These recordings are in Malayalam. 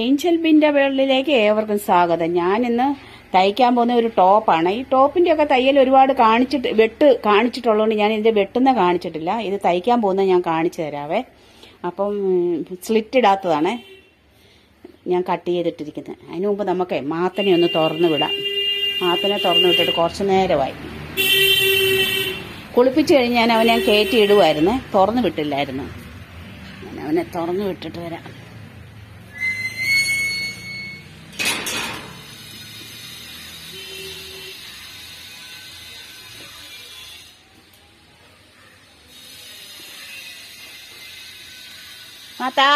ഏഞ്ചൽ ബിന്റെ വേൾഡിലേക്ക് ഏവർക്കും സ്വാഗതം. ഞാനിന്ന് തയ്ക്കാൻ പോകുന്ന ഒരു ടോപ്പാണ്. ഈ ടോപ്പിന്റെ ഒക്കെ തയ്യൽ ഒരുപാട് കാണിച്ചിട്ടുള്ളതുകൊണ്ട് ഞാൻ ഇതിന്റെ വെട്ടുന്ന കാണിച്ചിട്ടില്ല. ഇത് തയ്ക്കാൻ പോകുന്നത് ഞാൻ കാണിച്ചു തരാവേ. അപ്പം സ്ലിറ്റ് ഇടാത്തതാണ് ഞാൻ കട്ട് ചെയ്തിട്ടിരിക്കുന്നത്. അതിനു മുമ്പ് നമുക്ക് മാത്തനെ ഒന്ന് തുറന്നു വിടാം. മാത്തനെ തുറന്നു വിട്ടിട്ട് കുറച്ചു നേരമായി. കുളിപ്പിച്ച് കഴിഞ്ഞ് ഞാൻ അവനെ കയറ്റി ഇടുമായിരുന്നു, തുറന്നു വിട്ടില്ലായിരുന്നു. ഞാൻ അവനെ തുറന്നു വിട്ടിട്ട് വരാം. മാത്താ,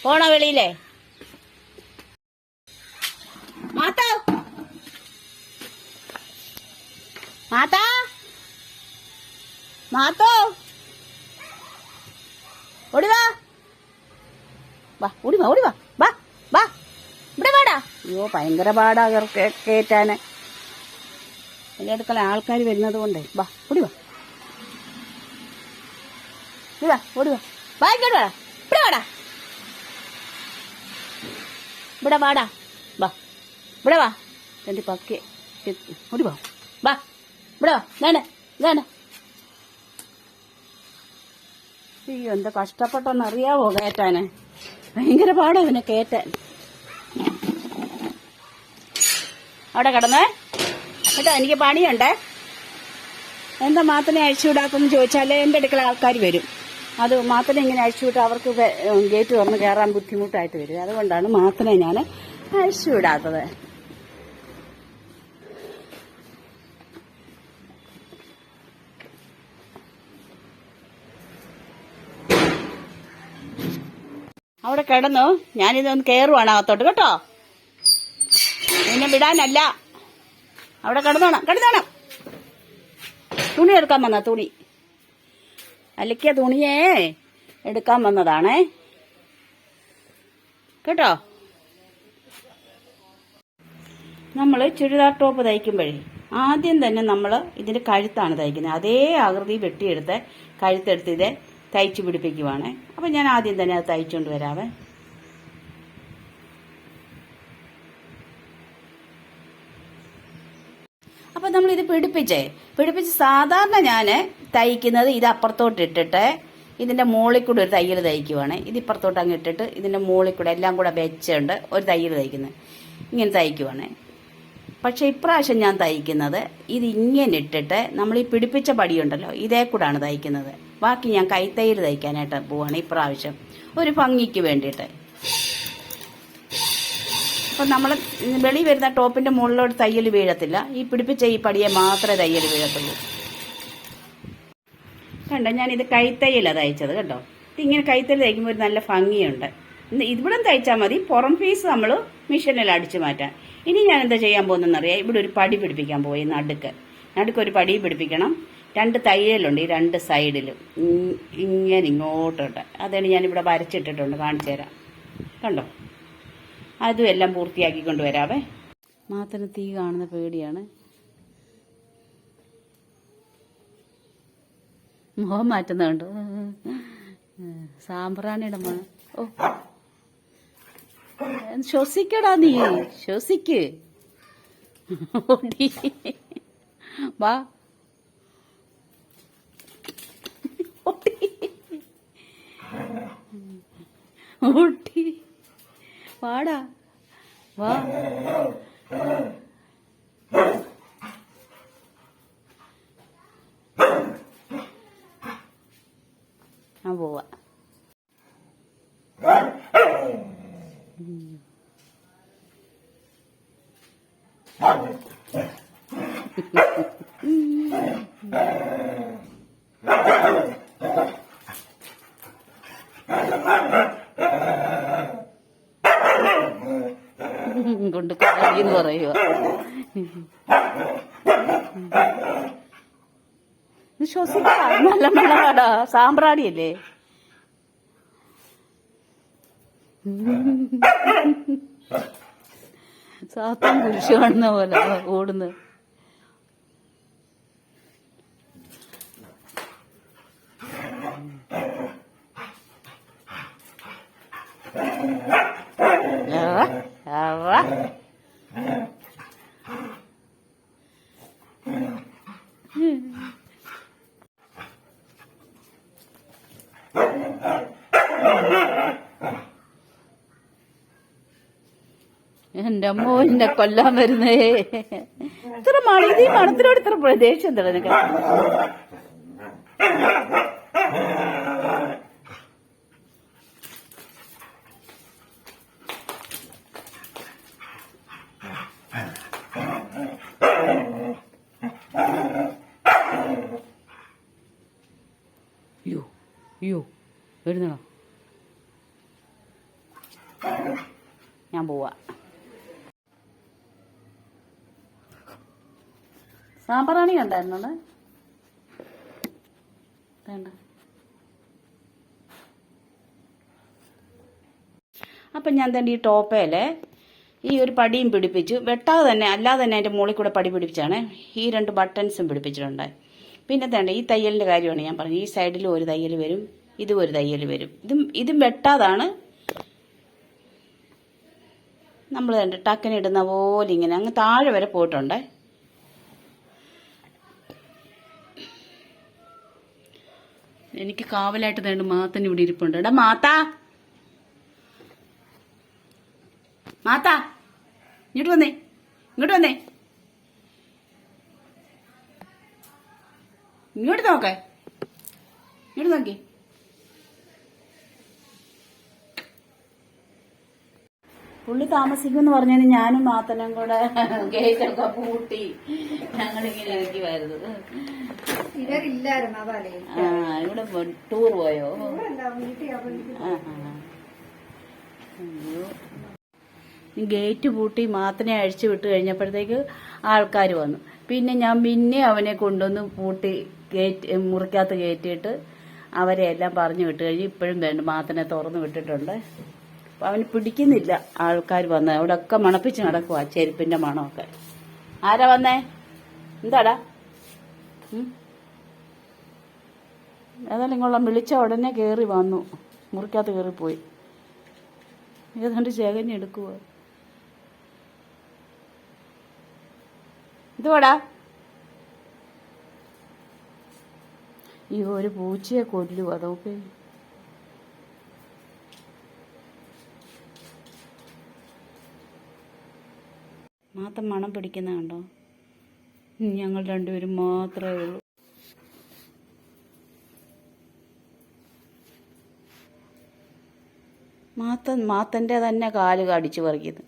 പോണോ വെളിയിലേ? മാത്താ, മാത്താ, മാത്തോ, ഓടിവാ, വാ, ഓടിവാ, ഓടിവാ, വാ, വാ, ഇവിടെ പാടാ. അയ്യോ, ഭയങ്കര പാടാ കേറ്റാന്. എൻ്റെ അടുക്കല ആൾക്കാർ വരുന്നത് കൊണ്ടേ. വാ, ഓടിവാ, ഓടിവാ, ഓടിവാ, വാ, ഇങ്ങോട്ട് വാടാ, ഇവിടെ വാടാ, ഇവിടെ വാടാ, വാ, ഇവിടെ വാ, എൻ്റെ പക്കെ ഓടി വാ, വാ, ഇവിടെ വാ, വേണ്ട വേണ്ട. അയ്യോ, എന്താ കഷ്ടപ്പെട്ടെന്നറിയാവോ കയറ്റാന്. ഭയങ്കര പാടാ ഇവനെ കയറ്റാൻ. അവിടെ കിടന്നേ കേട്ടോ, എനിക്ക് പണിയുണ്ടേ. എന്താ മാത്തനെ അഴിച്ചുവിടാത്തെന്ന് ചോദിച്ചാൽ എൻ്റെ അടുക്കൽ ആൾക്കാർ വരും. അത് മാത്തനെ ഇങ്ങനെ അഴിച്ചുവിട്ട് അവർക്ക് ഗേറ്റ് തുറന്ന് കയറാൻ ബുദ്ധിമുട്ടായിട്ട് വരും. അതുകൊണ്ടാണ് മാത്തനെ ഞാൻ അഴിച്ചുവിടാത്തത്. അവിടെ കിടന്നു. ഞാനിതൊന്ന് കയറുവാണ് അകത്തോട്ട് കേട്ടോ. നിന്നെ വിടാനല്ല. അവിടെ കിടന്നോണം, കിടന്നോണം. തുണി എടുക്കാൻ വന്ന തുണി, അലക്കിയ തുണിയേ എടുക്കാൻ വന്നതാണേ കേട്ടോ. നമ്മൾ ചുരിദാർ ടോപ്പ് തയ്ക്കുമ്പോഴേ ആദ്യം തന്നെ നമ്മൾ ഇതിന്റെ കഴുത്താണ് തയ്ക്കുന്നത്. അതേ ആകൃതി വെട്ടിയെടുത്ത് കഴുത്തെടുത്ത് ഇത് തയ്ച്ചു പിടിപ്പിക്കുവാണ്. അപ്പം ഞാൻ ആദ്യം തന്നെ അത് തയ്ച്ചുകൊണ്ട് വരാവേ. അപ്പം നമ്മളിത് പിടിപ്പിച്ച് സാധാരണ ഞാൻ തയ്ക്കുന്നത് ഇത് അപ്പുറത്തോട്ട് ഇട്ടിട്ട് ഇതിൻ്റെ മുകളിൽ കൂടെ ഒരു തയ്യൽ തയ്ക്കുവാണ്. ഇത് ഇപ്പുറത്തോട്ട് അങ്ങ് ഇട്ടിട്ട് ഇതിൻ്റെ മുകളിൽ കൂടെ എല്ലാം കൂടെ വെച്ചുകൊണ്ട് ഒരു തയ്യൽ തയ്ക്കുന്നത്, ഇങ്ങനെ തയ്ക്കുവാണ്. പക്ഷെ ഇപ്രാവശ്യം ഞാൻ തയ്ക്കുന്നത് ഇത് ഇങ്ങനെ ഇട്ടിട്ട് നമ്മൾ ഈ പിടിപ്പിച്ച പടിയുണ്ടല്ലോ ഇതേ കൂടാണ് തയ്ക്കുന്നത്. ബാക്കി ഞാൻ കൈത്തയ്യൽ തയ്ക്കാനായിട്ട് പോവാണ് ഇപ്രാവശ്യം, ഒരു ഭംഗിക്ക് വേണ്ടിയിട്ട്. അപ്പം നമ്മൾ വെളി വരുന്ന ടോപ്പിന്റെ മുകളിലോട്ട് തയ്യൽ വീഴത്തില്ല. ഈ പിടിപ്പിച്ച ഈ പടിയെ മാത്രമേ തയ്യൽ വീഴത്തുള്ളൂ. കണ്ടോ, ഞാനിത് കൈത്തയ്യലാണ് തയ്ച്ചത് കേട്ടോ. ഇതിങ്ങനെ കൈത്തയ്യൽ തയ്ക്കുമ്പോൾ ഒരു നല്ല ഭംഗിയുണ്ട്. ഇവിടെ തയ്ച്ചാൽ മതി, പുറം പീസ് നമ്മൾ മെഷീനിൽ അടിച്ചു മാറ്റാം. ഇനി ഞാൻ എന്താ ചെയ്യാൻ പോകുന്നതെന്നറിയാം. ഇവിടെ ഒരു പടി പിടിപ്പിക്കാൻ പോയി, നടുക്ക് ഒരു പടി പിടിപ്പിക്കണം. 2 തയ്യലുണ്ട് ഈ 2 സൈഡിലും, ഇങ്ങനെ ഇങ്ങോട്ടുണ്ട്. അതാണ് ഞാനിവിടെ വരച്ചിട്ടിട്ടുണ്ട്, കാണിച്ചു തരാം. കണ്ടോ, അതും എല്ലാം പൂർത്തിയാക്കി കൊണ്ടുവരാവേ. മാത്രം തീ കാണുന്ന പേടിയാണ്. മുഖം മാറ്റുന്നുണ്ട്, സാമ്പ്രാണിയുടെ മണം. ഓ, ശ്വസിക്കടാ നീ, ശ്വസിക്ക്. വാ, ഓട്ടി വാടാ, വാ. ഞാൻ പോവാ. കൊണ്ട് കഴിയെന്ന് പറയുക. ശ്വസിക്കാ, നല്ല മണമാടാ, സാമ്പ്രാണിയല്ലേ. സാത്തൻ കുരിശ് കാണുന്ന പോലെ ഓടുന്നത്. എന്റെ അമ്മോ എന്നെ കൊല്ലാൻ വരുന്നേ. ഇത്ര ഇത് ഈ മണത്തിനോട് ഇത്ര പ്രദേശം എന്താ നിനക്ക്? അയ്യോ അയ്യോ വരുന്നോ? ഞാൻ പോവാ. സാമ്പാറാണി കണ്ടായിരുന്നോടെ? വേണ്ട. അപ്പം ഞാൻ തന്നെ ഈ ടോപ്പേലെ ഈ ഒരു പടിയും പിടിപ്പിച്ചു, വെട്ടാതെ തന്നെ അല്ലാതെ തന്നെ അതിൻ്റെ മുകളിൽ കൂടെ പടി പിടിപ്പിച്ചാണ്. ഈ 2 ബട്ടൺസും പിടിപ്പിച്ചിട്ടുണ്ട്. പിന്നെ തന്നെ ഈ തയ്യലിൻ്റെ കാര്യമാണ് ഞാൻ പറഞ്ഞത്. ഈ സൈഡിലും ഒരു തയ്യൽ വരും, ഇതും ഒരു തയ്യൽ വരും. ഇതും വെട്ടാതാണ്. നമ്മൾ കണ്ട് ടക്കിനിടുന്ന പോലെ ഇങ്ങനെ അങ്ങ് താഴെ വരെ പോയിട്ടുണ്ട്. എനിക്ക് കാവലായിട്ട് തേണ്ട മാത്തന് ഇവിടെ ഇരിപ്പുണ്ട്. എടാ മാത്താ, മാത്താ ഇങ്ങോട്ട് വന്നേ, ഇങ്ങോട്ട് വന്നേ, ഇങ്ങോട്ട് നോക്കേ, ഇങ്ങോട്ട് നോക്കി. പുള്ളി താമസിക്കുമെന്ന് പറഞ്ഞതിന് ഞാനും മാത്തനും കൂടെ ഗേറ്റൊക്കെ പൂട്ടി ഞങ്ങളിങ്ങനെ ഇരിക്കുമായിരുന്നു. ഇവിടെ ടൂർ പോയോ? ഗേറ്റ് പൂട്ടി മാത്തനെ അഴിച്ചു വിട്ട് കഴിഞ്ഞപ്പോഴത്തേക്ക് ആൾക്കാർ വന്നു. പിന്നെ ഞാൻ അവനെ കൊണ്ടുവന്ന് പൂട്ടി മുറിക്കകത്ത് കയറ്റിയിട്ട് അവരെ എല്ലാം പറഞ്ഞു വിട്ട് കഴിഞ്ഞ് ഇപ്പോഴും വേണ്ട മാത്തനെ തുറന്നു വിട്ടിട്ടുണ്ട്. അപ്പം അവന് പിടിക്കുന്നില്ല. ആൾക്കാർ വന്ന് അവിടെ ഒക്കെ മണപ്പിച്ച് നടക്കുവാ, ചെരുപ്പിന്റെ മണമൊക്കെ. ആരാ വന്നേ? എന്താടാ? ഏതായാലും ഇങ്ങോളം വിളിച്ച ഉടനെ കയറി വന്നു, മുറിക്കകത്ത് കയറിപ്പോയി. ഏതാണ്ട് ചേകഞ്ഞെടുക്കുക. ഇതുവാടാ, ഈ ഒരു പൂച്ചയെ കൊല്ലു. അതൊക്കെ മാത്രം മണം പിടിക്കുന്ന കണ്ടോ? ഞങ്ങൾ രണ്ടുപേരും മാത്രമേ ഉള്ളൂ. മാത്തൻ്റെ തന്നെ കാല് കടിച്ചു പറിക്കുന്നു.